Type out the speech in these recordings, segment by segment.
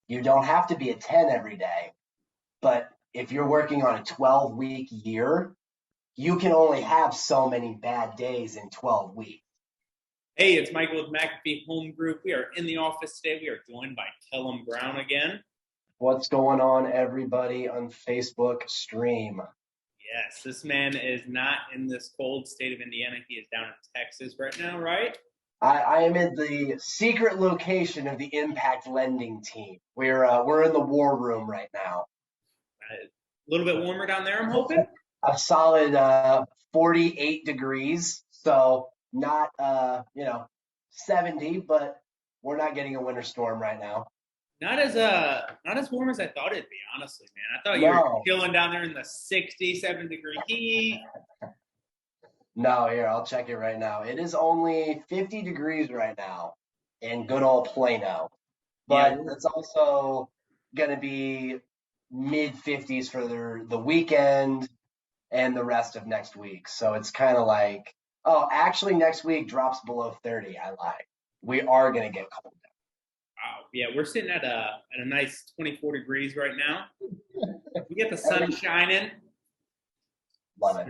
You don't have to be a 10 every day, but if you're working on a 12-week year, you can only have so many bad days in 12 weeks. Hey, it's Michael with McAfee Home Group. We are in the office today. We are joined by Kelham Brown again. What's going on, everybody, on Facebook stream? Yes, this man is not in this cold state of Indiana. He is down in Texas right now, right? I am in the secret location of the Impact Lending team. We're in the war room right now. A little bit warmer down there, I'm hoping. A solid 48 degrees, so not 70, but we're not getting a winter storm right now. Not as warm as I thought it'd be, honestly, man. I thought you were No, chilling down there in the 67-degree heat. no, here, I'll check it right now. It is only 50 degrees right now in good old Plano, Yeah, but it's also going to be mid 50s for the weekend and the rest of next week. So it's kind of like, oh, actually, next week drops below 30. I lied. We are going to get cold. wow. Yeah, we're sitting at a nice 24 degrees right now. We get the sun shining. Love it.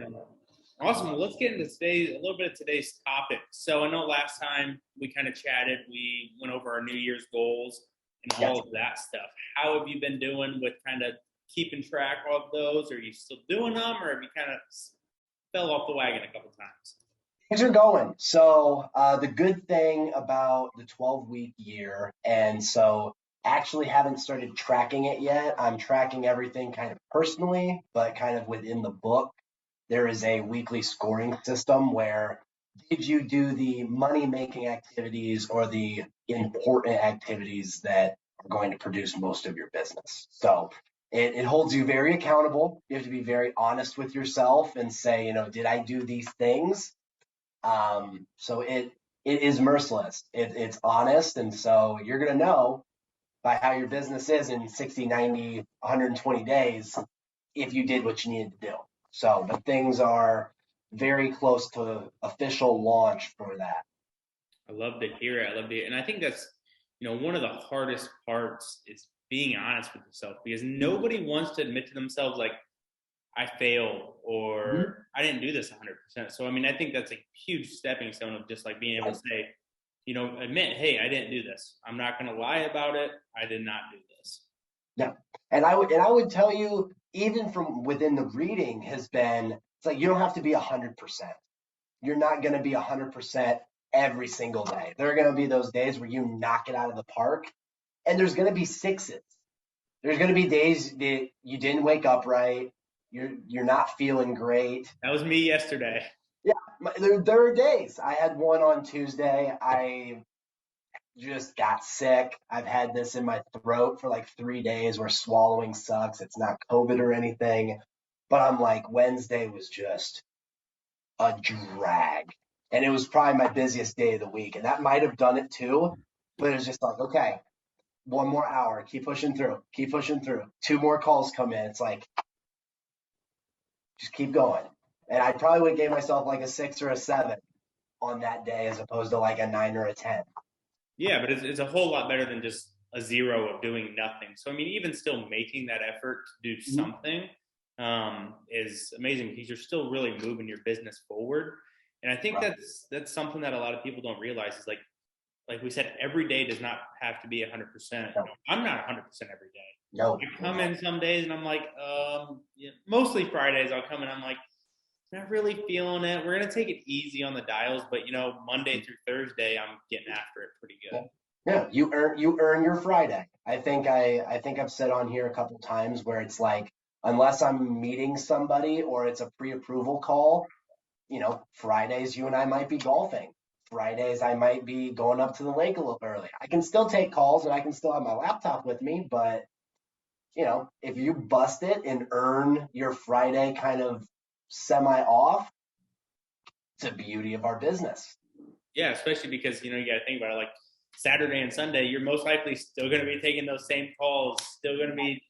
Awesome. Well, let's get into a little bit of today's topic. So I know last time we kind of chatted, we went over our New Year's goals and all Yes. of that stuff. How have you been doing with kind of keeping track of those? Are you still doing them, or have you kind of fell off the wagon a couple times? Things are going. So the good thing about the 12-week year, and so actually haven't started tracking it yet. I'm tracking everything kind of personally, but kind of within the book. There is a weekly scoring system where did you do the money making activities or the important activities that are going to produce most of your business. So it holds you very accountable. You have to be very honest with yourself and say, did I do these things? So it is merciless. It's honest. And so you're going to know by how your business is in 60, 90, 120 days if you did what you needed to do. So, but things are very close to official launch for that. I love to hear it. I love to hear it. And I think that's, one of the hardest parts is being honest with yourself because nobody wants to admit to themselves, like, I failed Mhm. or I didn't do this 100%. So, I mean, I think that's a huge stepping stone of just like being able to say, admit, hey, I didn't do this. I'm not going to lie about it. I did not do this. Yeah. And I would tell you, even from within the reading has been, it's like you don't have to be 100%. You're not going to be 100% every single day. There are going to be those days where you knock it out of the park, and there's going to be sixes. There's going to be days that you didn't wake up right. You're not feeling great. That was me yesterday. Yeah, there are days. I had one on Tuesday. I just got sick. I've had this in my throat for like 3 days where swallowing sucks. It's not COVID or anything. But I'm like, Wednesday was just a drag. And it was probably my busiest day of the week. And that might have done it too. But it was just like, okay, one more hour. Keep pushing through. Keep pushing through. Two more calls come in. It's like, just keep going. And I probably would have gave myself like a 6 or a 7 on that day as opposed to like a 9 or a 10. Yeah, but it's a whole lot better than just a zero of doing nothing. So, I mean, even still making that effort to do Mhm. something is amazing because you're still really moving your business forward. And I think Right. that's something that a lot of people don't realize is like we said, every day does not have to be 100%. No, I'm not 100% every day. no, I you're come not. in some days and I'm like, yeah, mostly Fridays I'll come in. I'm like, not really feeling it. We're gonna take it easy on the dials, but Monday through Thursday, I'm getting after it pretty good. Yeah. Yeah, you earn your Friday. I think I've said on here a couple times where it's like unless I'm meeting somebody or it's a pre-approval call, Fridays you and I might be golfing. Fridays I might be going up to the lake a little early. I can still take calls and I can still have my laptop with me, but if you bust it and earn your Friday kind of semi off, it's a beauty of our business. Yeah, especially because you got to think about it. Like Saturday and Sunday, you're most likely still going to be taking those same calls, still going to be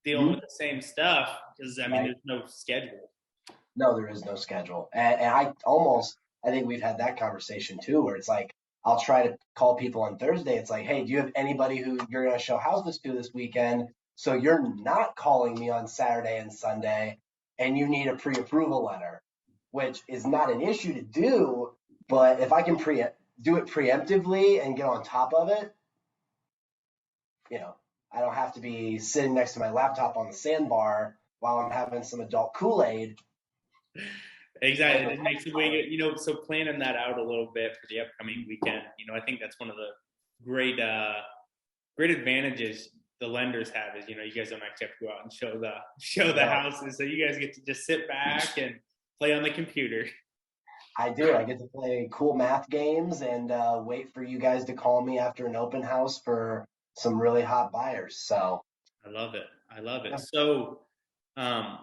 dealing with Mhm. the same stuff because I mean, Right? there's no schedule. No, there is no schedule. And I think we've had that conversation too, where it's like I'll try to call people on Thursday. It's like, hey, do you have anybody who you're going to show houses to this weekend? So you're not calling me on Saturday and Sunday, and you need a pre-approval letter, which is not an issue to do. But if I can do it preemptively and get on top of it, you know, I don't have to be sitting next to my laptop on the sandbar while I'm having some adult Kool-Aid. Exactly. It makes the way, so planning that out a little bit for the upcoming weekend, I think that's one of the great, great advantages the lenders have is, you guys don't actually have to go out and show the houses. So you guys get to just sit back and play on the computer. I do. I get to play cool math games and wait for you guys to call me after an open house for some really hot buyers. So I love it. I love it. yeah. So,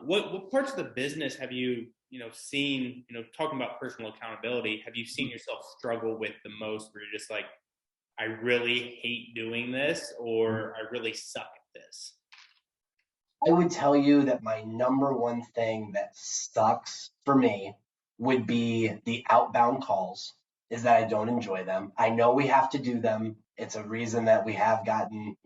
what parts of the business have you seen, talking about personal accountability, have you seen yourself struggle with the most where you're just like, I really hate doing this or I really suck at this? I would tell you that my number one thing that sucks for me would be the outbound calls, is that I don't enjoy them. I know we have to do them. It's a reason that we have gotten,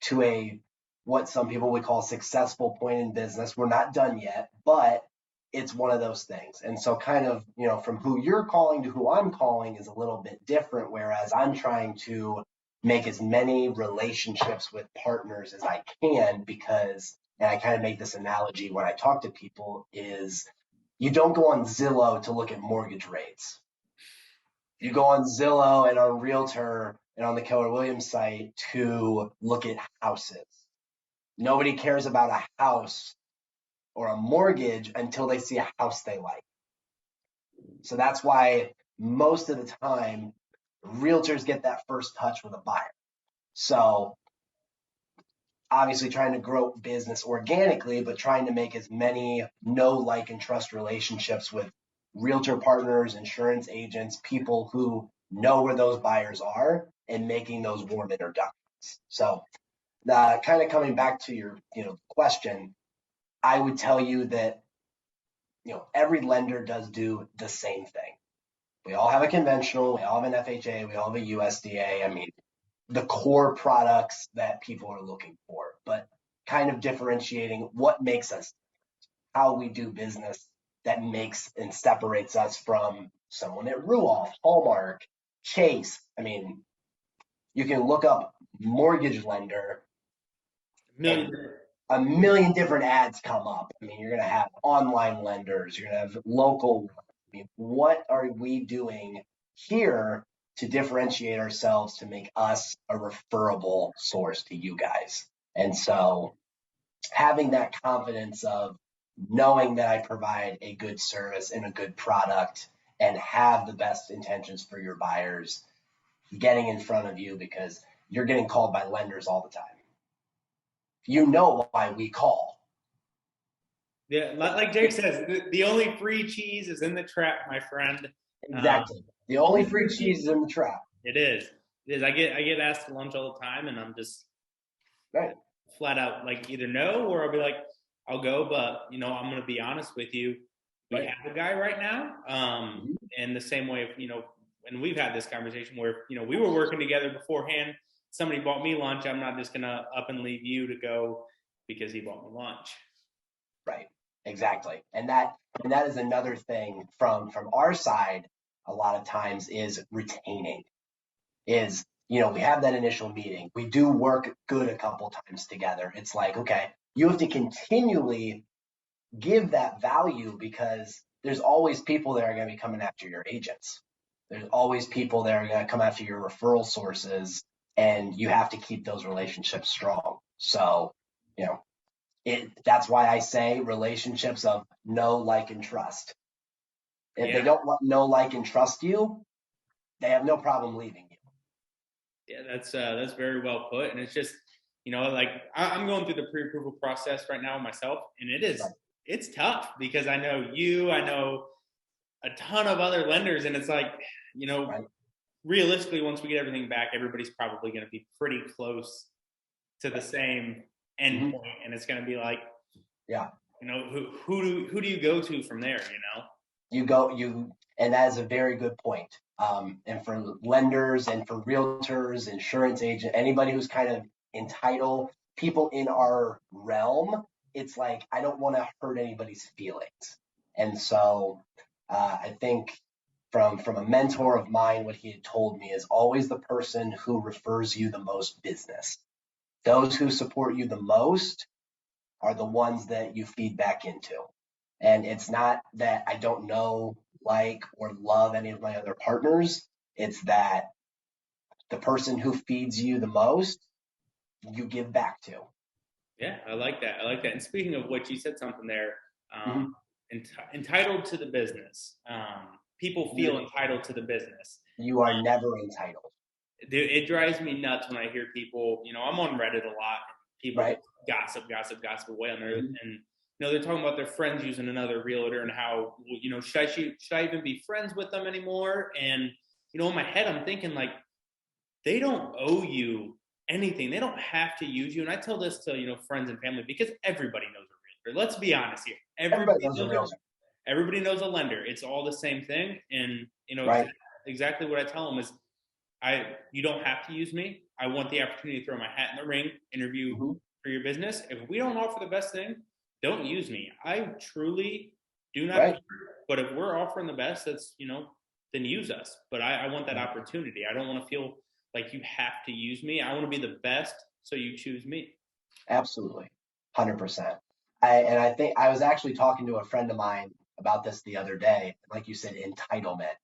to a what some people would call successful point in business. We're not done yet, but it's one of those things. And so kind of, from who you're calling to who I'm calling is a little bit different, whereas I'm trying to make as many relationships with partners as I can because, and I kind of make this analogy when I talk to people, is you don't go on Zillow to look at mortgage rates. You go on Zillow and on Realtor and on the Keller Williams site to look at houses. Nobody cares about a house or a mortgage until they see a house they like. So that's why most of the time realtors get that first touch with a buyer. So obviously trying to grow business organically, but trying to make as many know, like, and trust relationships with realtor partners, insurance agents, people who know where those buyers are and making those warm introductions. So kind of coming back to your, question, I would tell you that, every lender does do the same thing. We all have a conventional, we all have an FHA, we all have a USDA. I mean, the core products that people are looking for, but kind of differentiating what makes us, how we do business that makes and separates us from someone at Ruoff, Hallmark, Chase. I mean, you can look up mortgage lender and a million different ads come up. I mean, you're going to have online lenders, you're going to have local. I mean, what are we doing here to differentiate ourselves to make us a referable source to you guys? And so having that confidence of knowing that I provide a good service and a good product and have the best intentions for your buyers, getting in front of you because you're getting called by lenders all the time. You know why we call. Yeah, like Jake says, the only free cheese is in the trap, my friend. Exactly. The only free cheese is in the trap. It is. It is. I get asked to lunch all the time, and I'm just right. Flat out like either no, or I'll be like, I'll go, but I'm going to be honest with you. We have a guy right now, and the same way, and we've had this conversation where we were working together beforehand. Somebody bought me lunch. I'm not just going to up and leave you to go because he bought me lunch. Right. Exactly. And that is another thing from our side a lot of times is retaining. Is, we have that initial meeting. We do work good a couple times together. It's like, okay, you have to continually give that value because there's always people that are going to be coming after your agents. There's always people that are going to come after your referral sources, and you have to keep those relationships strong. So, that's why I say relationships of know, like, and trust. If they don't know, like, and trust you, they have no problem leaving you. Yeah, that's very well put. And it's just, like I'm going through the pre-approval process right now myself, and it's tough because I know a ton of other lenders, and it's like, realistically, once we get everything back, everybody's probably going to be pretty close to the same endpoint, and it's going to be like, who do you go to from there? And that is a very good point. And for lenders and for realtors, insurance agent, anybody who's kind of entitled, people in our realm, it's like I don't want to hurt anybody's feelings. And so I think from a mentor of mine, what he had told me is always the person who refers you the most business. Those who support you the most are the ones that you feed back into. And it's not that I don't know, like, or love any of my other partners. It's that the person who feeds you the most, you give back to. Yeah, I like that. I like that. And speaking of which, you said something there, um, Mhm. entitled to the business. People feel entitled to the business. You are never entitled, Dude, it drives me nuts when I hear people. I'm on Reddit a lot. People right? just gossip away on there, Mhm. and they're talking about their friends using another realtor and how should I even be friends with them anymore? And in my head, I'm thinking like they don't owe you anything. They don't have to use you. And I tell this to friends and family because everybody knows a realtor. Let's be honest here. Everybody Everybody knows a knows realtor, a lender. It's all the same thing. And right? exactly what I tell them is you don't have to use me. I want the opportunity to throw my hat in the ring, interview Hmm. for your business. If we don't offer the best thing, don't use me. I truly do not care. Right? But if we're offering the best, then use us. But I want that opportunity. I don't want to feel like you have to use me. I want to be the best, so you choose me. Absolutely, 100%. I think I was actually talking to a friend of mine about this the other day. Like you said, entitlement.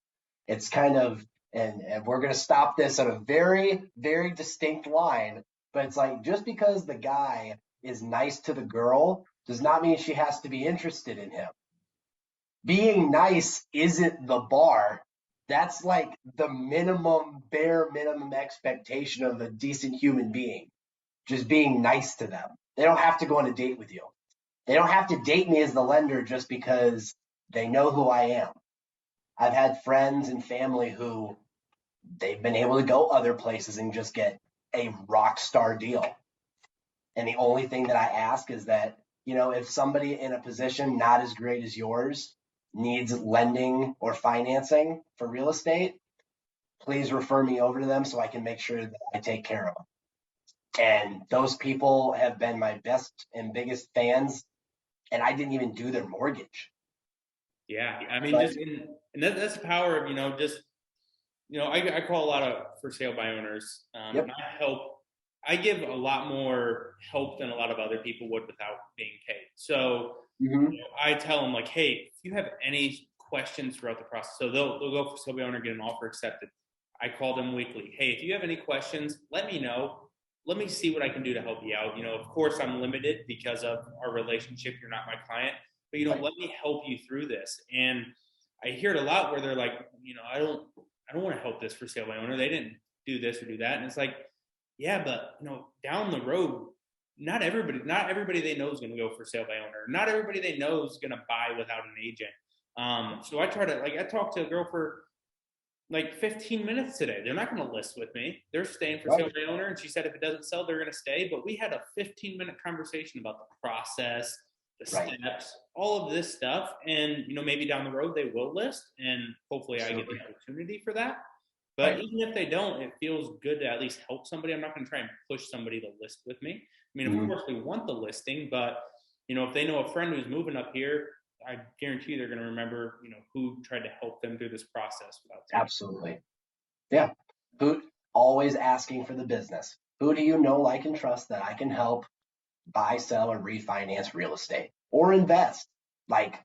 It's kind of, and we're going to stop this at a very, very distinct line, but it's like just because the guy is nice to the girl does not mean she has to be interested in him. Being nice isn't the bar. That's like the minimum, bare minimum expectation of a decent human being. Just being nice to them. They don't have to go on a date with you. They don't have to date me as the lender just because they know who I am. I've had friends and family who they've been able to go other places and just get a rock star deal. And the only thing that I ask is that, if somebody in a position not as great as yours needs lending or financing for real estate, please refer me over to them so I can make sure that I take care of them. And those people have been my best and biggest fans, and I didn't even do their mortgage. Yeah, I mean, But and that's the power of just I call a lot of for sale by owners, yep. and I give a lot more help than a lot of other people would without being paid. So Hmm. I tell them like, hey, if you have any questions throughout the process, so they'll go for sale by owner, get an offer accepted. I call them weekly. Hey, if you have any questions, let me know. Let me see what I can do to help you out. Of course, I'm limited because of our relationship. You're not my client, but Right. let me help you through this. And I hear it a lot where they're like, I don't want to help this for sale by owner. They didn't do this or do that. And it's like, yeah, but down the road, not everybody they know is going to go for sale by owner. Not everybody they know is going to buy without an agent. So I try to I talked to a girl for like 15 minutes today. They're not going to list with me. They're staying for sale Right. by owner. And she said if it doesn't sell, they're going to stay. But we had a 15-minute conversation about the process, the Right. steps, all of this stuff. And, maybe down the road they will list. And hopefully I get Absolutely. the opportunity for that. But Right. even if they don't, it feels good to at least help somebody. I'm not going to try and push somebody to list with me. I mean, of Hmm. course, we want the listing, but if they know a friend who's moving up here, I guarantee you they're going to remember, who tried to help them through this process without taking. Absolutely. Yeah. Who always asking for the business? Who do you know, like, and trust that I can help buy, sell, or refinance real estate or invest? Like,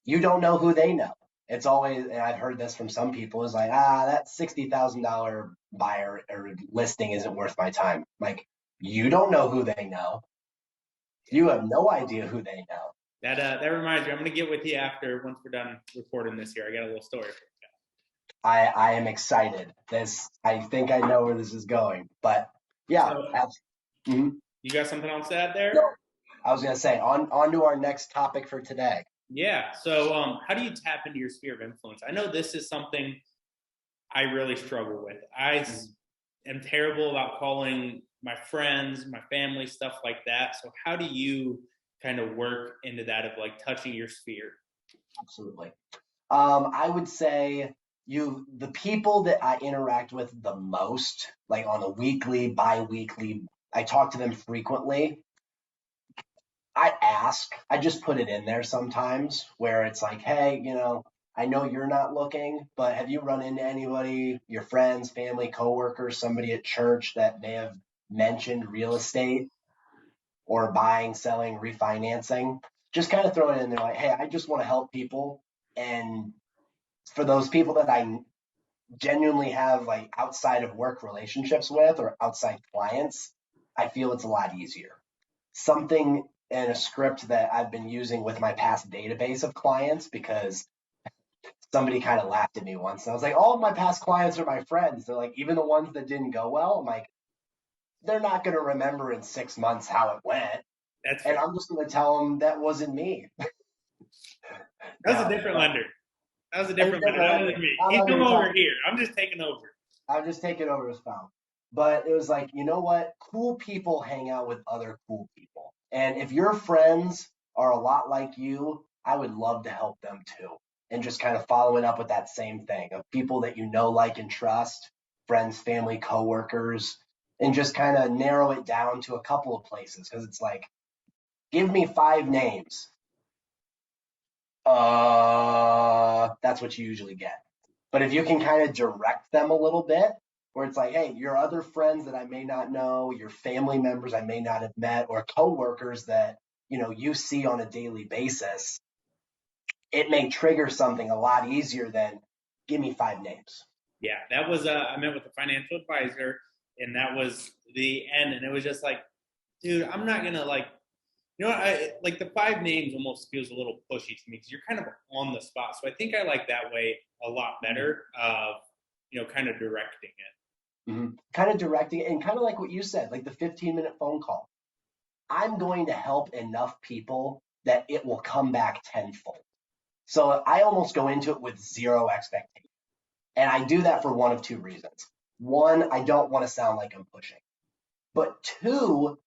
you don't know who they know. It's always, and I've heard this from some people, is like, that $60,000 buyer or listing isn't worth my time. Like, you don't know who they know. You have no idea who they know. That reminds me, I'm going to get with you after once we're done recording this here. I got a little story for you. I am excited. I think I know where this is going, but yeah, So mhm. you got something else to add there? No, I was gonna say on to our next topic for today. Yeah. So how do you tap into your sphere of influence? I know this is something I really struggle with. Mhm. Am terrible about calling my friends, my family, stuff like that. So how do you kind of work into that of like touching your sphere? Absolutely. I would say the people that I interact with the most, like on a weekly, bi-weekly, I talk to them frequently. I just put it in there sometimes where it's like, hey, I know you're not looking, but have you run into anybody, your friends, family, coworkers, somebody at church that may have mentioned real estate or buying, selling, refinancing? Just kind of throw it in there like, hey, I just want to help people. And for those people that I genuinely have like outside of work relationships with or outside clients, I feel it's a lot easier. Something in a script that I've been using with my past database of clients because somebody kind of laughed at me once. I was like, all of my past clients are my friends. They're like, even the ones that didn't go well, I'm like, they're not going to remember in 6 months how it went. That's And fair. I'm just going to tell them that wasn't me. That was a No, different but lender. That was a it's different lender. different That lender. wasn't me. I don't He's know who come you're over talking. here. I'm just taking over. I'll just take it over as found. But it was like, you know what? Cool people hang out with other cool people. And if your friends are a lot like you, I would love to help them too. And just kind of following up with that same thing of people that you know, like, and trust, friends, family, coworkers, and just kind of narrow it down to a couple of places. Because it's like, give me 5 names. That's what you usually get. But if you can kind of direct them a little bit, where it's like, hey, your other friends that I may not know, your family members I may not have met, or coworkers that you see on a daily basis, it may trigger something a lot easier than give me 5 names. Yeah, that was I met with a financial advisor, and that was the end. And it was just like, dude, I'm not gonna like, I like the 5 names almost feels a little pushy to me because you're kind of on the spot. So I think I like that way a lot better of kind of directing it. Mm-hmm. Kind of directing it, and kind of like what you said, like the 15-minute phone call. I'm going to help enough people that it will come back tenfold. So I almost go into it with zero expectation. And I do that for one of two reasons. One, I don't want to sound like I'm pushing. But two,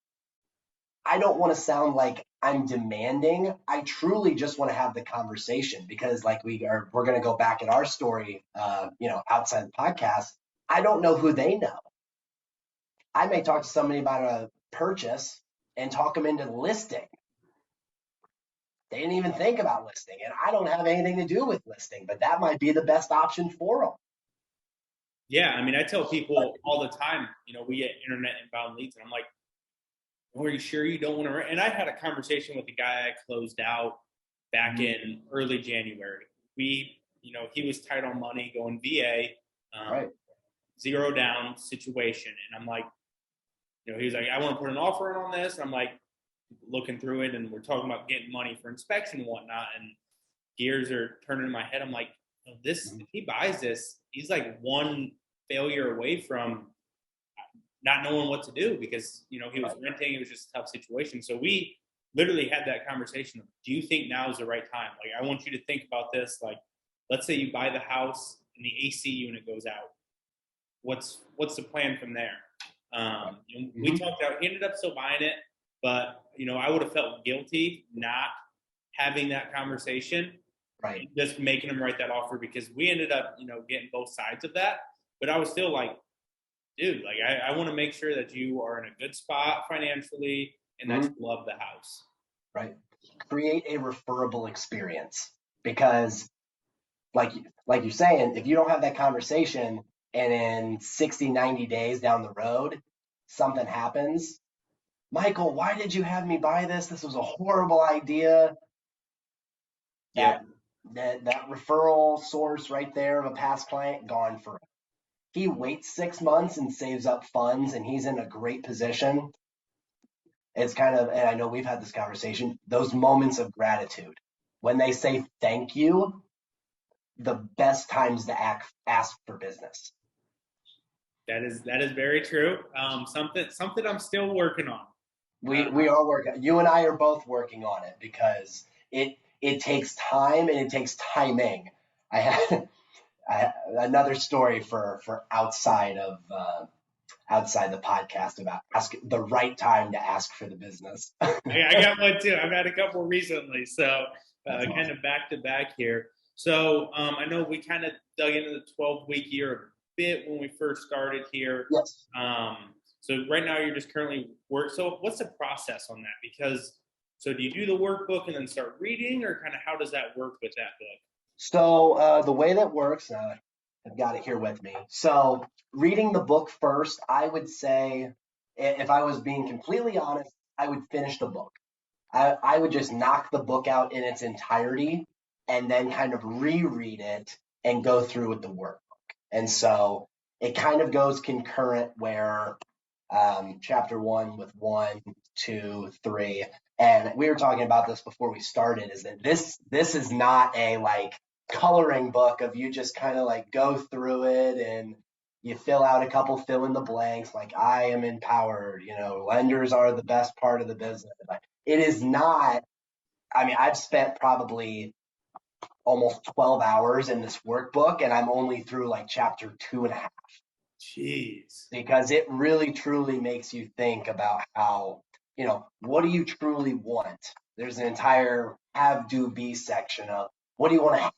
I don't want to sound like I'm demanding. I truly just want to have the conversation because like we're going to go back in our story, outside the podcast. I don't know who they know. I may talk to somebody about a purchase and talk them into listing. They didn't even think about listing, and I don't have anything to do with listing, but that might be the best option for them. Yeah, I mean, I tell people all the time, we get internet inbound leads, and I'm like, are you sure you don't want to? And I had a conversation with the guy I closed out back in early January. He was tight on money going VA, Right. zero down situation. And I'm like, he was like, I want to put an offer in on this. And I'm like, looking through it, and we're talking about getting money for inspection and whatnot. And gears are turning in my head. I'm like, this, if he buys this, he's like one failure away from not knowing what to do because he was renting. It was just a tough situation. So we literally had that conversation. Do you think now is the right time? Like, I want you to think about this. Like, let's say you buy the house and the AC unit goes out. What's the plan from there? We talked out. He ended up still buying it, but I would have felt guilty not having that conversation, Right. just making him write that offer because we ended up getting both sides of that. But I was still like, dude, like I want to make sure that you are in a good spot financially and that you love the house. Right. Create a referable experience because like you're saying, if you don't have that conversation and in 60, 90 days down the road, something happens. Michael, why did you have me buy this? This was a horrible idea. Yep. That referral source right there of a past client gone forever. He waits 6 months and saves up funds and he's in a great position. It's kind of, and I know we've had this conversation, those moments of gratitude. When they say thank you, the best times to ask for business. That is very true. Something I'm still working on. We are working. You and I are both working on it because it takes time and it takes timing. I had, another story for outside the podcast about ask the right time to ask for the business. I got one too. I've had a couple recently, so That's kind awesome. of back to back here. So I know we kind of dug into the 12-week year a bit when we first started here. Yes. Um, so right now you're just currently work. So what's the process on that? Because so do you do the workbook and then start reading, or kind of how does that work with that book? So the way that works, I've got it here with me. So reading the book first, I would say, if I was being completely honest, I would finish the book. I would just knock the book out in its entirety and then kind of reread it and go through with the workbook. And so it kind of goes concurrent where chapter one with one, two, three. And we were talking about this before we started, is that this is not a like coloring book of you just kind of like go through it and you fill out a couple fill in the blanks like I am empowered, lenders are the best part of the business. It is not. I mean, I've spent probably almost 12 hours in this workbook and I'm only through like chapter two and a half Jeez. because it really truly makes you think about how, what do you truly want? There's an entire have, do, be section of what do you want to have,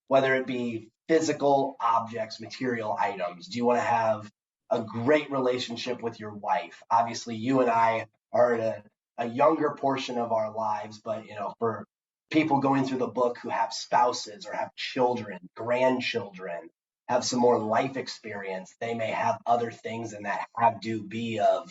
whether it be physical objects, material items. Do you want to have a great relationship with your wife? Obviously, you and I are at a younger portion of our lives, but, for people going through the book who have spouses or have children, grandchildren, have some more life experience, they may have other things in that have do be of,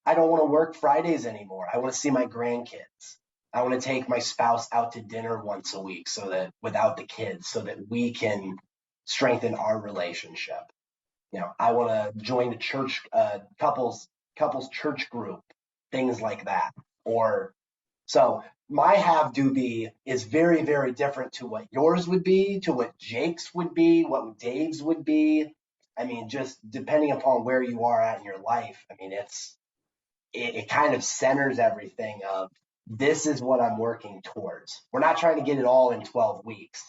I don't want to work Fridays anymore. I want to see my grandkids. I want to take my spouse out to dinner once a week so that without the kids, so that we can strengthen our relationship. I want to join the church, couples church group, things like that. Or so my have do be is very, very different to what yours would be, to what Jake's would be, what Dave's would be. I mean, just depending upon where you are at in your life. I mean, it kind of centers everything of this is what I'm working towards. We're not trying to get it all in 12 weeks,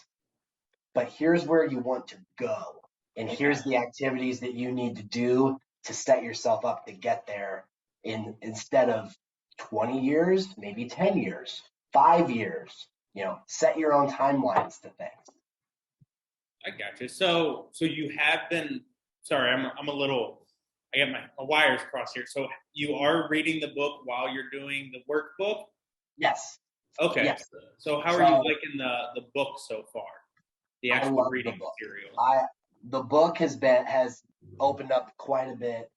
but here's where you want to go. And Okay. here's the activities that you need to do to set yourself up to get there instead of 20 years, maybe 10 years, 5 years, set your own timelines to things. I got you. So you have been. Sorry, I'm a little. I got my wires crossed here. So you are reading the book while you're doing the workbook. Yes. Okay. Yes. So how are you So liking the book so far? The I actual love the reading book. material. The book has opened up quite a bit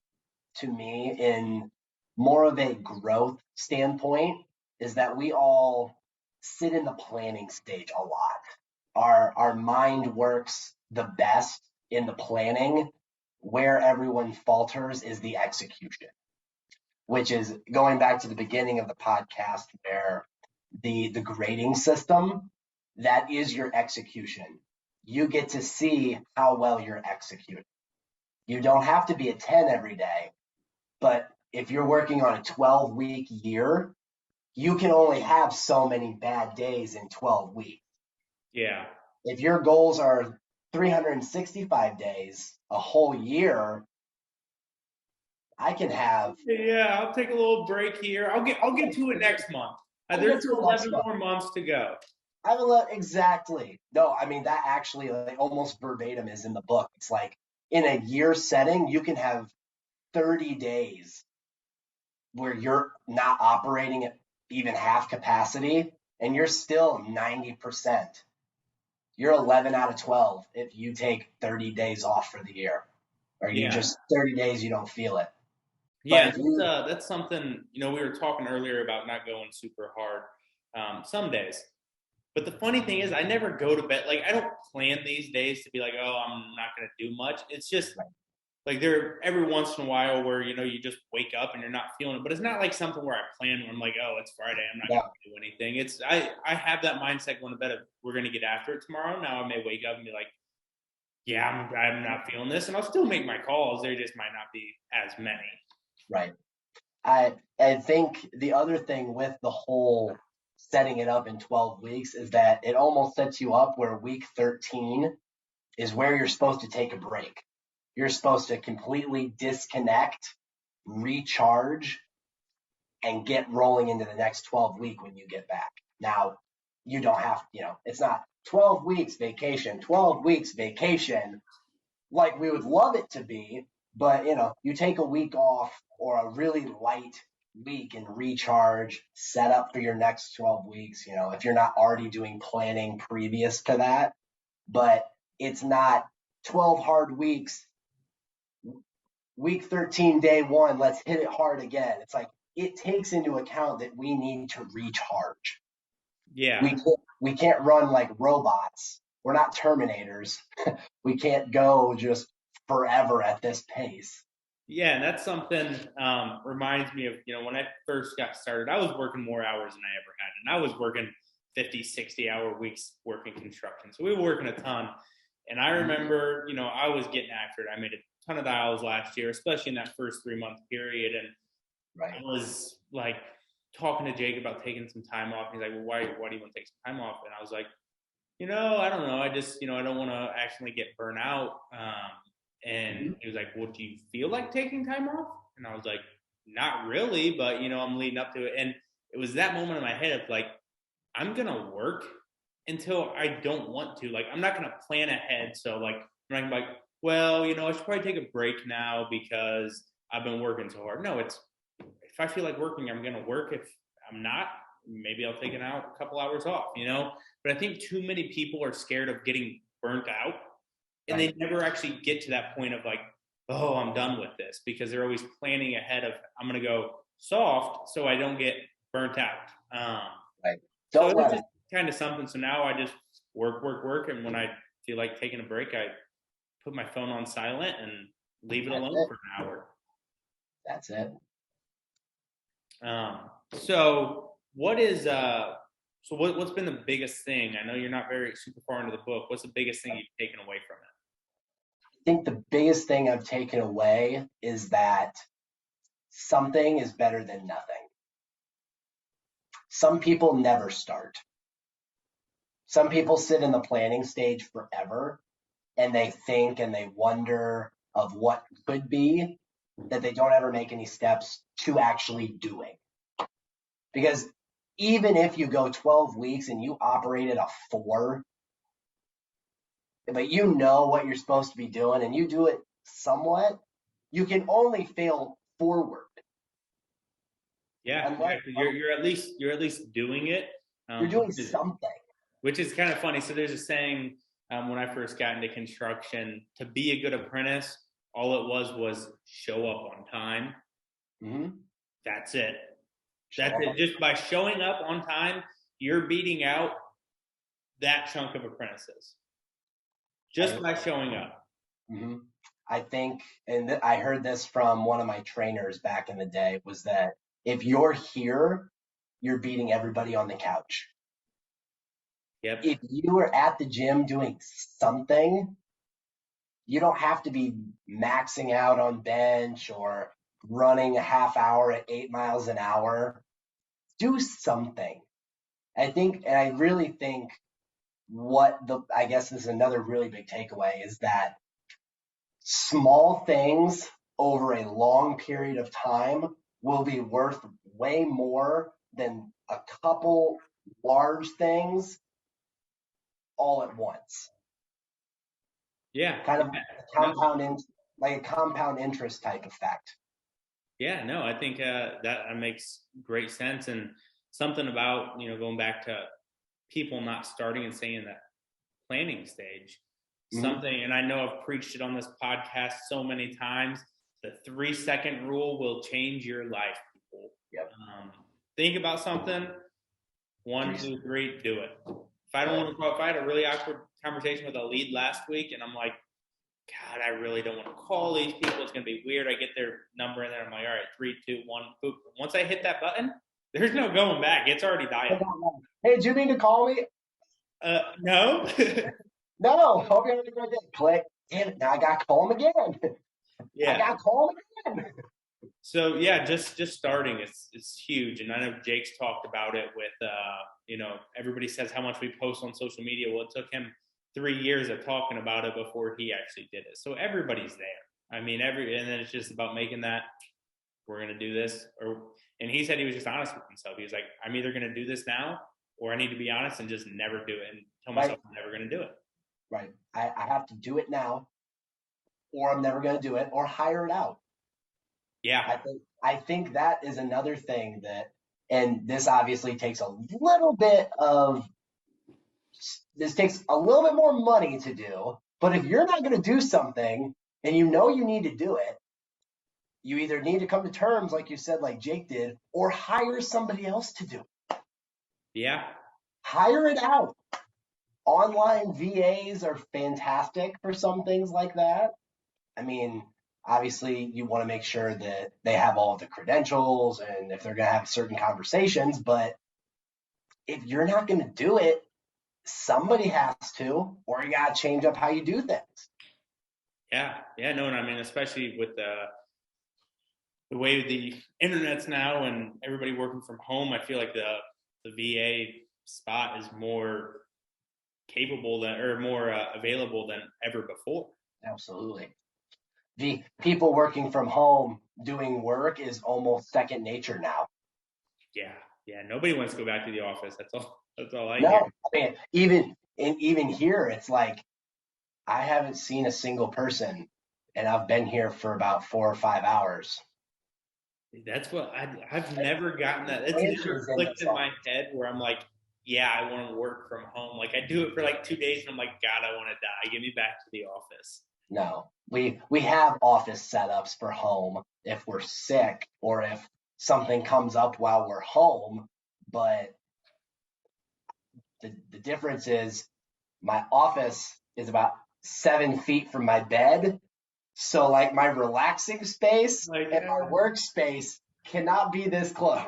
to me in more of a growth standpoint is that we all sit in the planning stage a lot. Our mind works the best in the planning. Where everyone falters is the execution, which is going back to the beginning of the podcast where the grading system, that is your execution. You get to see how well you're executing. You don't have to be a 10 every day, but if you're working on a 12-week year, you can only have so many bad days in 12 weeks. Yeah. If your goals are 365 days, a whole year, I can have. Yeah, I'll take a little break here. I'll get to it next month. I'll There's get to still it next 11 month. more months to go. I will exactly. No, I mean that actually like almost verbatim is in the book. It's like in a year setting, you can have 30 days where you're not operating at even half capacity and you're still 90%. You're 11 out of 12 if you take 30 days off for the year or you Yeah. just 30 days you don't feel it. But Yeah, if you, that's something, we were talking earlier about not going super hard some days. But the funny thing is, I never go to bed. Like, I don't plan these days to be like, oh, I'm not going to do much. It's just like there every once in a while where, you just wake up and you're not feeling it. But it's not like something where I plan when I'm like, oh, it's Friday. I'm not going yeah, to do anything. I have that mindset going to bed of we're going to get after it tomorrow. Now I may wake up and be like, yeah, I'm not feeling this. And I'll still make my calls. There just might not be as many. right. I think the other thing with the whole setting it up in 12 weeks is that it almost sets you up where week 13 is where you're supposed to take a break. You're supposed to completely disconnect, recharge, and get rolling into the next 12 week when you get back. Now, you don't have, it's not 12 weeks vacation, 12 weeks vacation, like we would love it to be, but you take a week off or a really light week and recharge, set up for your next 12 weeks, if you're not already doing planning previous to that, but it's not 12 hard weeks, week 13, day one, let's hit it hard again. It's like it takes into account that we need to recharge. Yeah. We can't run like robots. We're not Terminators. We can't go just forever at this pace. Yeah, and that's something reminds me of, when I first got started, I was working more hours than I ever had. And I was working 50, 60-hour weeks working construction. So we were working a ton. And I remember, I was getting after it. I made a ton of dials last year, especially in that first 3-month period. And Right. I was like talking to Jake about taking some time off. He's like, well, why do you want to take some time off? And I was like, I don't know. I just, I don't want to actually get burnt out. And he was like, well, do you feel like taking time off? And I was like, not really, but, I'm leading up to it. And it was that moment in my head of like, I'm going to work until I don't want to. Like, I'm not going to plan ahead. So, like, I'm not going to be like, well, I should probably take a break now because I've been working so hard. No, it's if I feel like working, I'm going to work. If I'm not, maybe I'll take a couple hours off, But I think too many people are scared of getting burnt out and Right. they never actually get to that point of like, oh, I'm done with this because they're always planning ahead of I'm going to go soft so I don't get burnt out. Right. So Don't it was let just it. kind of something. So now I just work. And when I feel like taking a break, I put my phone on silent and leave it That's alone it. for an hour. That's it. So what is what's been the biggest thing? I know you're not very super far into the book. What's the biggest thing you've taken away from it? I think the biggest thing I've taken away is that something is better than nothing. Some people never start. Some people sit in the planning stage forever and they think and they wonder of what could be that they don't ever make any steps to actually doing. Because even if you go 12 weeks and you operate at a 4, but you know what you're supposed to be doing and you do it somewhat, you can only fail forward. Yeah, Unless you're at least doing it, you're doing something. which is kind of funny. So there's a saying when I first got into construction: to be a good apprentice, all it was show up on time. Mm-hmm. That's it. That's it. Just by showing up on time, you're beating out that chunk of apprentices. Just by showing up. Mm-hmm. I think, and I heard this from one of my trainers back in the day, was that if you're here, you're beating everybody on the couch. Yep. If you are at the gym doing something, you don't have to be maxing out on bench or running a half hour at 8 miles an hour. Do something. I really think I guess this is another really big takeaway is that small things over a long period of time will be worth way more than a couple large things all at once. Yeah. Kind of No. like a compound interest type effect. Yeah, no, I think that makes great sense, and something about going back to people not starting and staying in that planning stage. Something, and I know I've preached it on this podcast so many times. The 3-second rule will change your life, people. Yep. Think about something. 1, 2, 3, do it. If I had a really awkward conversation with a lead last week, and I'm like, God, I really don't want to call these people. It's going to be weird. I get their number and then I'm like, all right, 3, 2, 1, boop. Once I hit that button, there's no going back. It's already dialed. Hey, do you mean to call me? No. No. Hope you're having a great day. Click. Damn it. Now I got to call him again. Yeah. I got to call him again. So yeah, just starting, it's huge. And I know Jake's talked about it with, everybody says how much we post on social media. Well, it took him 3 years of talking about it before he actually did it. So everybody's there. I mean, and then it's just about making that we're going to do this. And he said he was just honest with himself. He was like, I'm either going to do this now or I need to be honest and just never do it and tell Right, myself I'm never going to do it. right. I have to do it now, or I'm never going to do it, or hire it out. Yeah, I think that is another thing that, and this obviously takes a little bit of this takes a little bit more money to do. But if you're not going to do something and you know you need to do it, you either need to come to terms, like you said, like Jake did, or hire somebody else to do it. yeah, Hire it out. Online VAs are fantastic for some things like that. I mean, obviously, you want to make sure that they have all of the credentials and if they're going to have certain conversations. But if you're not going to do it, somebody has to, or you got to change up how you do things. yeah, yeah. No, and I mean, especially with the way the internet's now and everybody working from home, I feel like the VA spot is more capable than or more available than ever before. Absolutely. The people working from home doing work is almost second nature now. Yeah, yeah. Nobody wants to go back to the office. That's all. That's all I hear. No, I mean, even here, it's like I haven't seen a single person, and I've been here for about 4 or 5 hours. That's what I've never gotten that. It's never Branches in clicked this in my office. head where I'm like, yeah, I want to work from home. Like I do it for like 2 days and I'm like, God, I want to die. Get me back to the office. No, we have office setups for home if we're sick or if something comes up while we're home. But the difference is my office is about 7 feet from my bed. So like my relaxing space Like, and my workspace cannot be this close.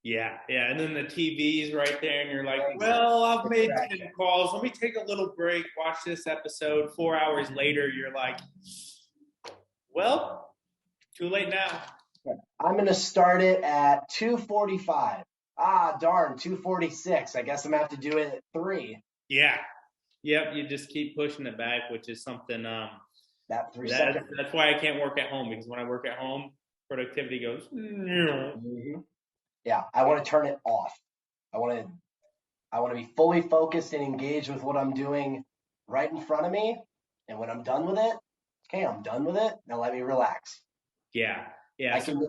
yeah, yeah. And then the TV's right there, and you're like, Exactly. well, I've made 10 Distraction. calls. Let me take a little break, watch this episode. 4 hours later, you're like, well, too late now. I'm gonna start it at 2:45. Ah, darn, 2:46. I guess I'm gonna have to do it at 3. Yeah. Yep. You just keep pushing it back, which is something That 3 seconds. that's why I can't work at home because when I work at home, productivity goes. Mm-hmm. Yeah, I want to turn it off. I want to I want to be fully focused and engaged with what I'm doing right in front of me. And when I'm done with it, okay, I'm done with it. Now let me relax. Yeah. Yeah. I So can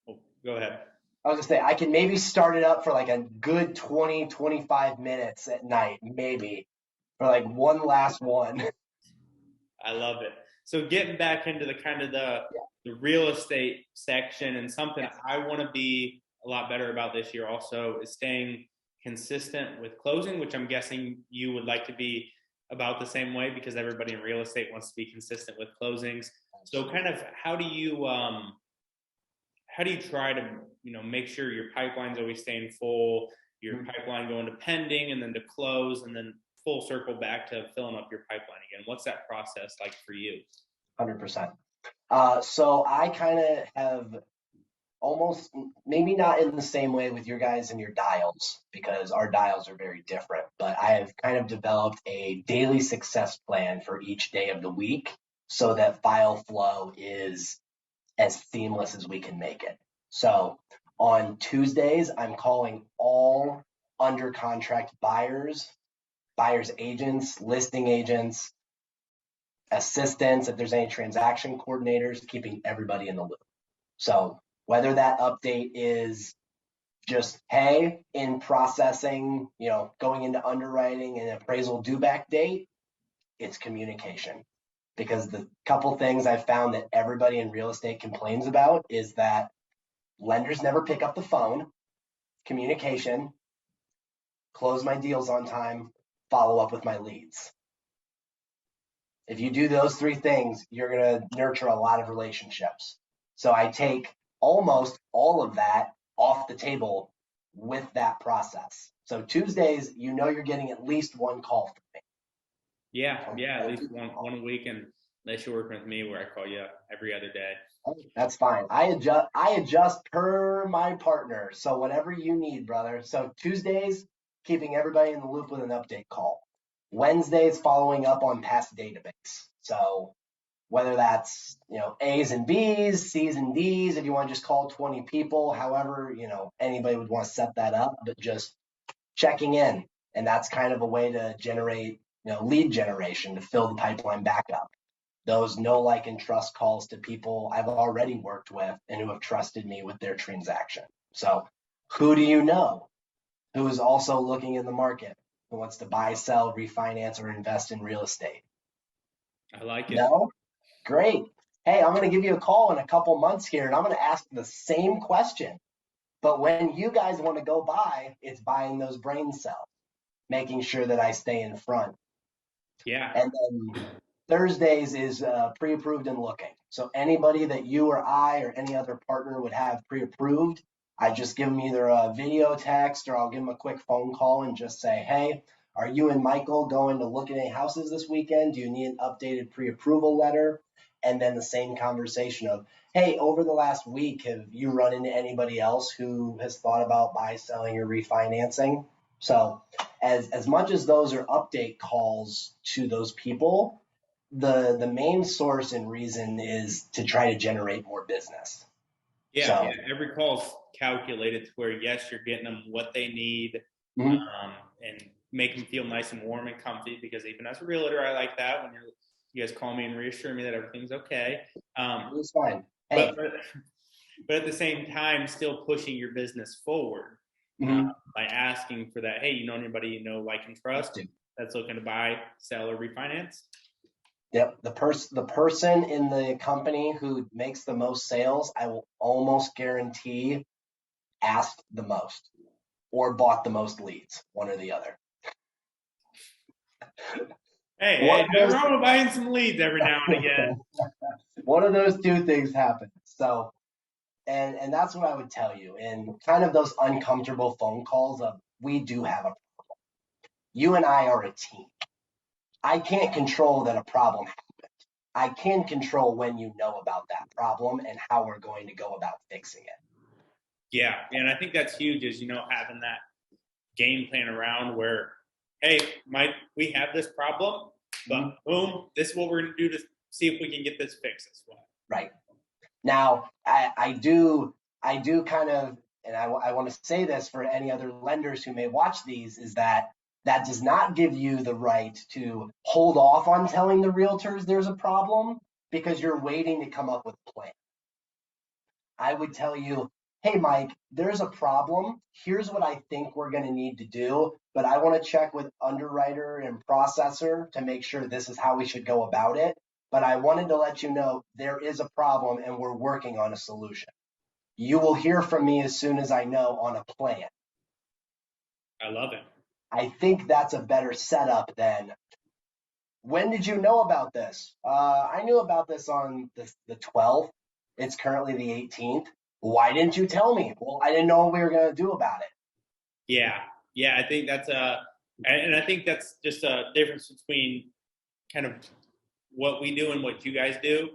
oh, go ahead. I was gonna say I can maybe start it up for like a good 20, 25 minutes at night, maybe for like one last one. I love it. So getting back into the kind of Yeah. the real estate section and something Yes. I want to be a lot better about this year also is staying consistent with closing, which I'm guessing you would like to be about the same way because everybody in real estate wants to be consistent with closings. So kind of how do you try to make sure your pipeline's always staying full, your Mhm. pipeline going to pending and then to close and then full circle back to filling up your pipeline again? What's that process like for you? 100%. So I kind of have almost maybe not in the same way with your guys and your dials because our dials are very different, but I have kind of developed a daily success plan for each day of the week so that file flow is as seamless as we can make it. So on Tuesdays, I'm calling all under contract buyers agents, listing agents, assistants, if there's any transaction coordinators, keeping everybody in the loop. So whether that update is just, hey, in processing, going into underwriting and appraisal due back date, it's communication. Because the couple things I've found that everybody in real estate complains about is that lenders never pick up the phone, communication, close my deals on time, follow up with my leads. If you do those three things, you're going to nurture a lot of relationships. So I take almost all of that off the table with that process. So Tuesdays, you're getting at least one call from me. Yeah, yeah, at least one a week, and unless you're working with me, where I call you every other day. That's fine. I adjust per my partner. So whatever you need, brother. So Tuesdays, keeping everybody in the loop with an update call. Wednesdays, following up on past database. So whether that's A's and B's, C's and D's, if you want to just call 20 people, however anybody would want to set that up, but just checking in. And that's kind of a way to generate, lead generation to fill the pipeline back up. Those know, like, and trust calls to people I've already worked with and who have trusted me with their transaction. So who do you know who is also looking in the market, who wants to buy, sell, refinance, or invest in real estate? I like it. No? Great. Hey, I'm going to give you a call in a couple months here and I'm going to ask the same question. But when you guys want to go buy, it's buying those brain cells, making sure that I stay in front. Yeah. And then Thursdays is pre-approved and looking. So anybody that you or I or any other partner would have pre-approved, I just give them either a video text or I'll give them a quick phone call and just say, hey, are you and Michael going to look at any houses this weekend? Do you need an updated pre-approval letter? And then the same conversation of, hey, over the last week, have you run into anybody else who has thought about buy, selling, or refinancing? So as much as those are update calls to those people, the main source and reason is to try to generate more business. Yeah, So, yeah. Every call's calculated to where yes, you're getting them what they need, mm-hmm. and make them feel nice and warm and comfy. Because even as a realtor, I like that when you guys call me and reassure me that everything's okay. It's fine. But, Hey, but but at the same time, still pushing your business forward mm-hmm. by asking for that. Hey, you know anybody you know, like, and trust that's looking to buy, sell, or refinance? Yep, the person in the company who makes the most sales, I will almost guarantee asked the most or bought the most leads, one or the other. Hey, One hey, of nothing those, wrong with buying some leads every now and again. one of those two things happen. So, and that's what I would tell you. And kind of those uncomfortable phone calls of, we do have a, you and I are a team. I can't control that a problem happened. I can control when you know about that problem and how we're going to go about fixing it. Yeah, and I think that's huge. Is having that game plan around where, hey, Mike, we have this problem, but boom, this is what we're going to do to see if we can get this fixed as well. Right. Now, I do kind of, and I want to say this for any other lenders who may watch these, is that that does not give you the right to hold off on telling the realtors there's a problem because you're waiting to come up with a plan. I would tell you, hey, Mike, there's a problem. Here's what I think we're going to need to do, but I want to check with underwriter and processor to make sure this is how we should go about it. But I wanted to let you know there is a problem and we're working on a solution. You will hear from me as soon as I know on a plan. I love it. I think that's a better setup than, when did you know about this? I knew about this on the 12th. It's currently the 18th. Why didn't you tell me? Well, I didn't know what we were going to do about it. Yeah, yeah. I think and I think that's just a difference between kind of what we do and what you guys do.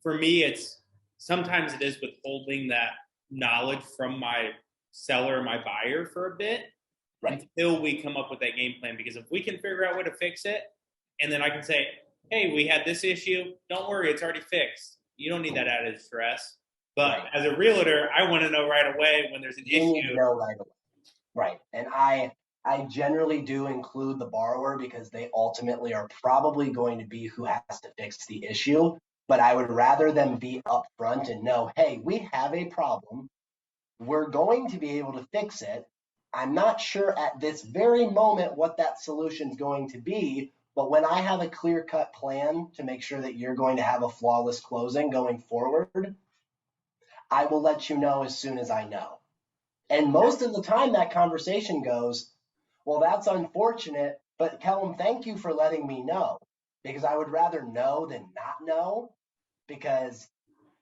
For me, it's sometimes it is withholding that knowledge from my seller, my buyer, for a bit, right, until we come up with that game plan. Because if we can figure out a way to fix it, and then I can say, hey, we had this issue. Don't worry, it's already fixed. You don't need that added stress. But right. as a realtor, I want to know right away when there's an You issue. need to know right away. Right. And I generally do include the borrower because they ultimately are probably going to be who has to fix the issue. But I would rather them be upfront and know, hey, we have a problem. We're going to be able to fix it. I'm not sure at this very moment what that solution is going to be, but when I have a clear cut plan to make sure that you're going to have a flawless closing going forward, I will let you know as soon as I know. And most of the time, that conversation goes, well, that's unfortunate, but Kelham, thank you for letting me know because I would rather know than not know because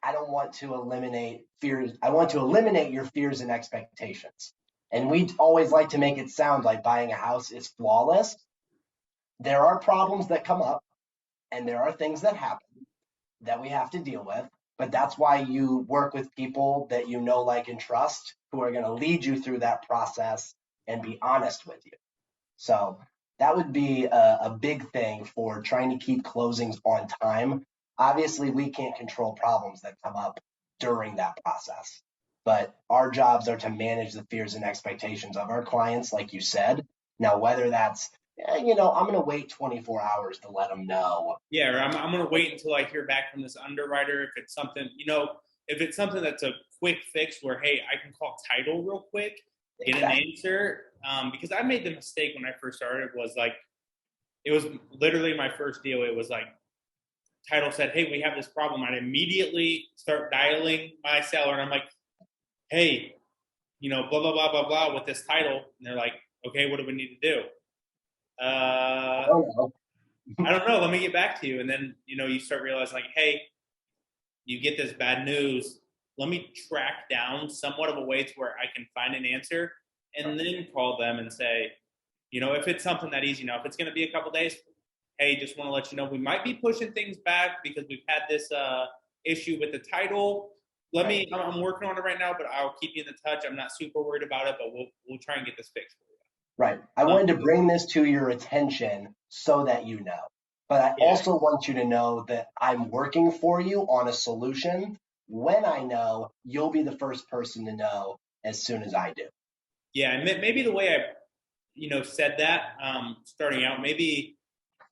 I don't want to eliminate fears. I want to eliminate your fears and expectations. And we always like to make it sound like buying a house is flawless. There are problems that come up and there are things that happen that we have to deal with. But that's why you work with people that you know, like, and trust who are going to lead you through that process and be honest with you. So that would be a big thing for trying to keep closings on time. Obviously, we can't control problems that come up during that process. but our jobs are to manage the fears and expectations of our clients, like you said. Now, whether that's, I'm going to wait 24 hours to let them know. Yeah, or I'm going to wait until I hear back from this underwriter if it's something, if it's something that's a quick fix where, hey, I can call title real quick, get an Exactly. answer. Because I made the mistake when I first started was like, it was literally my first deal. It was like, title said, hey, we have this problem. I'd immediately start dialing my seller and I'm like, hey, blah, blah, blah, blah, blah with this title. And they're like, okay, what do we need to do? I Uh, don't know. I don't know. Let me get back to you. And then, you start realizing like, hey, you get this bad news. Let me track down somewhat of a way to where I can find an answer and then call them and say, if it's something that easy, if it's going to be a couple days, hey, just want to let you know we might be pushing things back because we've had this issue with the title. I'm working on it right now, but I'll keep you in the touch. I'm not super worried about it, but we'll try and get this fixed for Right. I you. wanted to bring this to your attention so that you know. But I Yeah, also want you to know that I'm working for you on a solution. When I know, you'll be the first person to know as soon as I do. yeah, and maybe the way I, said that starting out, maybe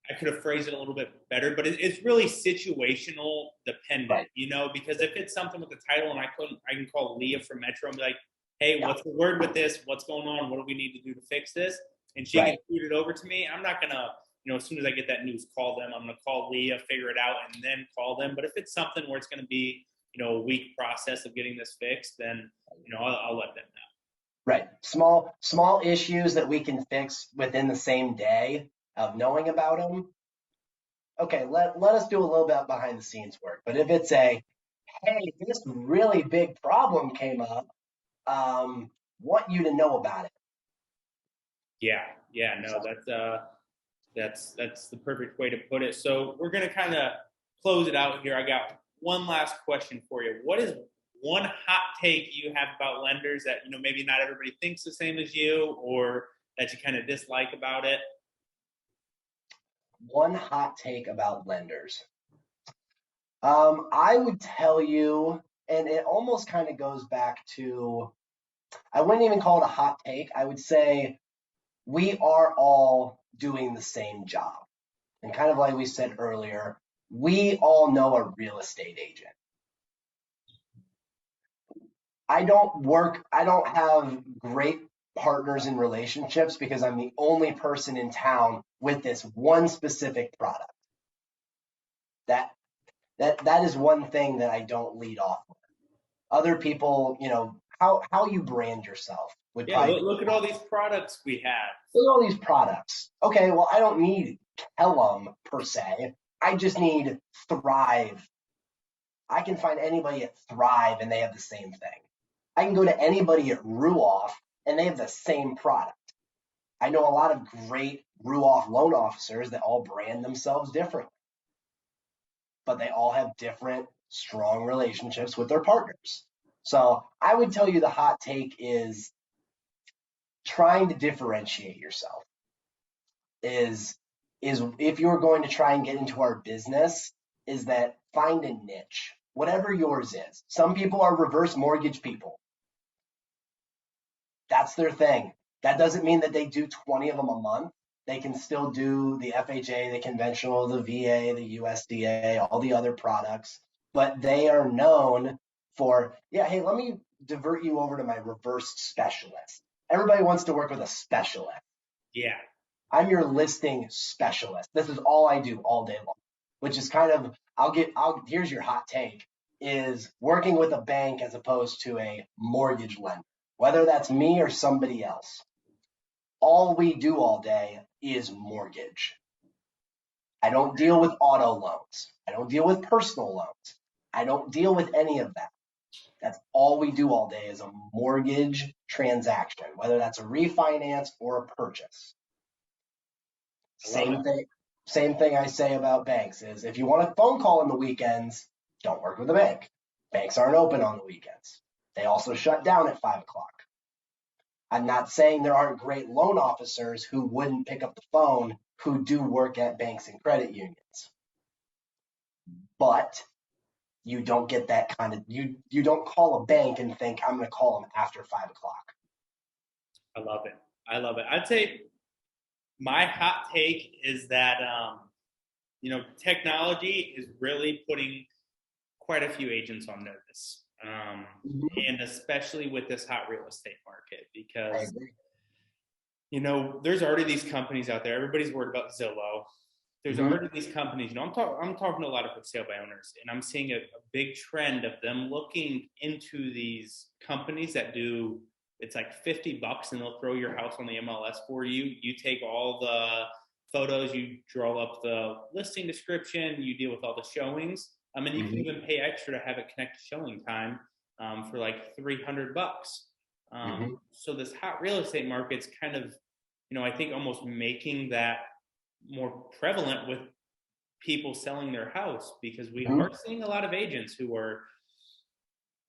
I could have phrased it a little bit better, but it's really situational dependent, Right. because if it's something with the title and I can call Leah from Metro and be like, hey, Yeah. what's the word with this? What's going on? What do we need to do to fix this? And she can Right. shoot it over to me. I'm not going to, as soon as I get that news, call them. I'm going to call Leah, figure it out, and then call them. But if it's something where it's going to be, a week process of getting this fixed, then, I'll let them know. Right. Small issues that we can fix within the same day of knowing about them. Okay, let us do a little bit behind the scenes work. But if it's hey, this really big problem came up, want you to know about it. Yeah, yeah, no, So, that's the perfect way to put it. So we're gonna kind of close it out here. I got one last question for you. What is one hot take you have about lenders that maybe not everybody thinks the same as you, or that you kind of dislike about it? one hot take about lenders. I would tell you, and it almost kind of goes back to, I wouldn't even call it a hot take. I would say we are all doing the same job. And kind of like we said earlier, we all know a real estate agent. I don't have great partners in relationships because I'm the only person in town with this one specific product. That that is one thing that I don't lead off with. Other people, how you brand yourself would Yeah, probably be, look at all these products we have. look at all these products. Okay, well, I don't need Kelham per se. I just need Thrive. I can find anybody at Thrive and they have the same thing. I can go to anybody at Ruoff and they have the same product. I know a lot of great Ruoff loan officers that all brand themselves differently, but they all have different strong relationships with their partners. So I would tell you the hot take is trying to differentiate yourself is if you're going to try and get into our business, is that find a niche, whatever yours is. Some people are reverse mortgage people. That's their thing. That doesn't mean that they do 20 of them a month. They can still do the FHA, the conventional, the VA, the USDA, all the other products, but they are known for, yeah, hey, let me divert you over to my reverse specialist. Everybody wants to work with a specialist. Yeah, I'm your listing specialist. This is all I do all day long, which is kind of, here's your hot take is working with a bank as opposed to a mortgage lender, whether that's me or somebody else. All we do all day is mortgage. I don't deal with auto loans. I don't deal with personal loans. I don't deal with any of that. That's all we do all day is a mortgage transaction, whether that's a refinance or a purchase. I love it. Same thing I say about banks is if you want a phone call on the weekends, don't work with a bank. Banks aren't open on the weekends. They also shut down at 5 o'clock. I'm not saying there aren't great loan officers who wouldn't pick up the phone who do work at banks and credit unions. But you don't get that kind of you don't call a bank and think I'm going to call them after 5 o'clock. I love it. I love it. I'd say my hot take is that technology is really putting quite a few agents on notice, Mm-hmm. and especially with this hot real estate market, I because agree. there's already these companies out there. Everybody's worried about Zillow. There's Mm-hmm. already these companies. I'm talking to a lot of for sale by owners, and I'm seeing a big trend of them looking into these companies that do. It's like $50, and they'll throw your house on the MLS for you. You take all the photos, you draw up the listing description, you deal with all the showings. And you can Mm-hmm. even pay extra to have it connect to showing time for like $300. Mm-hmm. So this hot real estate market's kind of, I think almost making that more prevalent with people selling their house, because we Mm-hmm. are seeing a lot of agents who are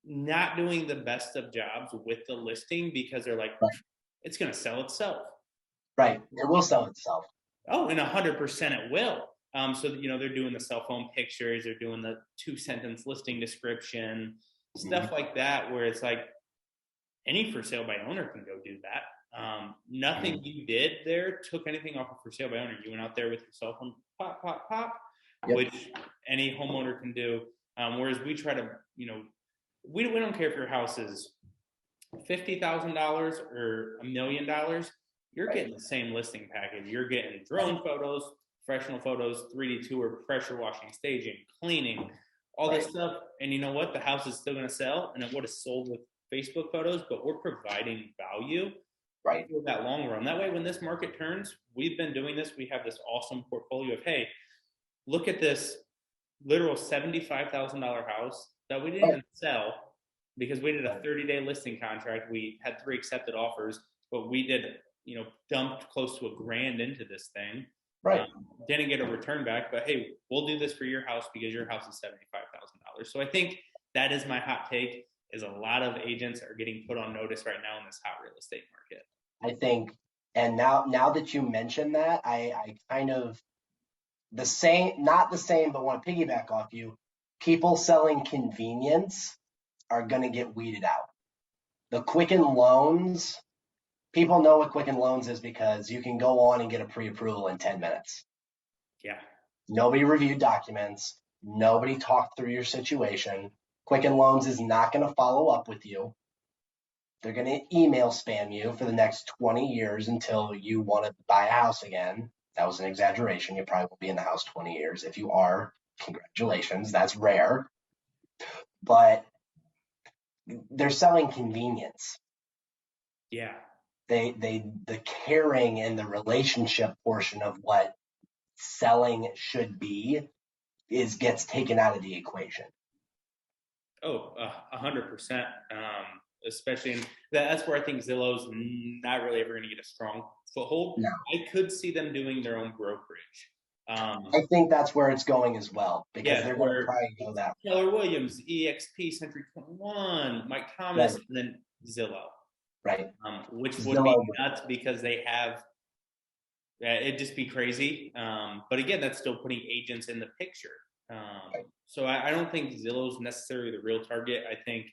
not doing the best of jobs with the listing because they're like, Right. it's going to sell itself. Right. It will sell itself. Oh, and 100% it will. So they're doing the cell phone pictures, they're doing the 2 sentence listing description, Mm-hmm. stuff like that, where it's like any for sale by owner can go do that. Mm-hmm. Nothing you did there took anything off of for sale by owner. You went out there with your cell phone, pop, pop, pop, Yep. which any homeowner can do. Whereas we try to, we don't care if your house is $50,000 or $1 million. You're Right. getting the same listing package. You're getting drone photos, professional photos, 3D tour, pressure washing, staging, cleaning, all this Right. stuff. And you know what? The house is still going to sell, and it would have sold with Facebook photos, but we're providing value Right. for that long run. That way, when this market turns, we've been doing this. We have this awesome portfolio of, hey, look at this literal $75,000 house that we didn't Right. even sell because we did a 30-day listing contract. We had 3 accepted offers, but we did, dumped close to $1,000 into this thing. Right. Didn't get a return back, but hey, we'll do this for your house because your house is $75,000. So I think that is my hot take. Is a lot of agents are getting put on notice right now in this hot real estate market. I think, and now that you mention that, I kind of the same, not the same, but want to piggyback off you. People selling convenience are going to get weeded out. The Quicken Loans, people know what Quicken Loans is because you can go on and get a pre-approval in 10 minutes. Yeah. Nobody reviewed documents. Nobody talked through your situation. Quicken Loans is not going to follow up with you. They're going to email spam you for the next 20 years until you want to buy a house again. That was an exaggeration. You probably won't be in the house 20 years. If you are, congratulations. That's rare. But they're selling convenience. Yeah. The caring and the relationship portion of what selling should be is gets taken out of the equation. Oh, 100%. Especially in that's where I think Zillow's not really ever going to get a strong foothold. No, I could see them doing their own brokerage. I think that's where it's going as well because Yeah, they're going to where try and go that Keller Williams, EXP, Century 21, Mike way. Thomas, Right, and then Zillow, right. which would be Zillow, nuts because they have it'd just be crazy. But again, that's still putting agents in the picture. right. So I don't think Zillow's necessarily the real target. I think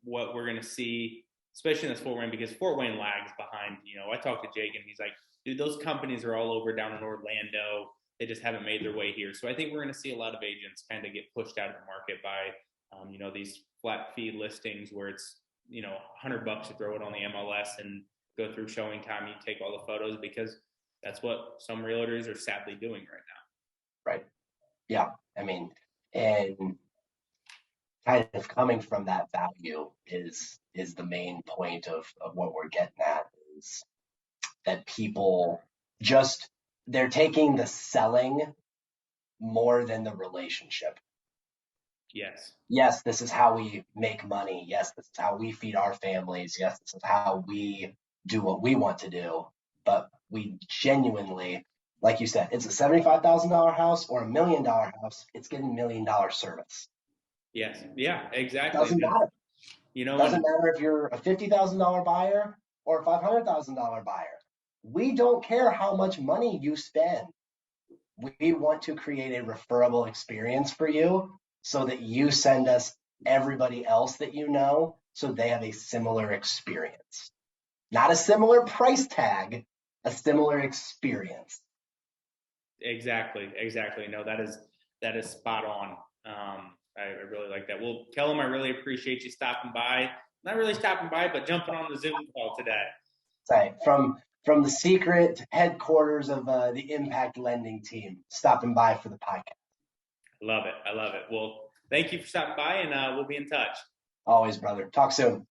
what we're going to see, especially in this Fort Wayne, because Fort Wayne lags behind. I talked to Jake and he's like, dude, those companies are all over down in Orlando. They just haven't made their way here. So I think we're going to see a lot of agents kind of get pushed out of the market by, these flat fee listings where it's, $100 to throw it on the MLS and go through showing time. You take all the photos because that's what some realtors are sadly doing right Right. Yeah. I mean, and kind of coming from that value is the main point of what we're getting at is that people just they're taking the selling more than the relationship. now. Yes. Yes, this is how we make money. Yes, this is how we feed our families. Yes, this is how we do what we want to do. But we genuinely, like you said, it's a $75,000 house or $1 million house. It's getting $1 million service. Yes. Yeah. Exactly. Doesn't matter. And Doesn't matter if you're a $50,000 buyer or a $500,000 buyer. We don't care how much money you spend. We want to create a referable experience for you so that you send us everybody else that you know so they have a similar experience. Not a similar price tag, a similar experience. Exactly. No, that is spot on. I really like that. Well, Kellum, I really appreciate you stopping by. Not really stopping by, but jumping on the Zoom call today. Right. From the secret headquarters of the Impact Lending team, stopping by for the podcast. Love it. I love it. Well, thank you for stopping by, and we'll be in touch. Always, brother. Talk soon.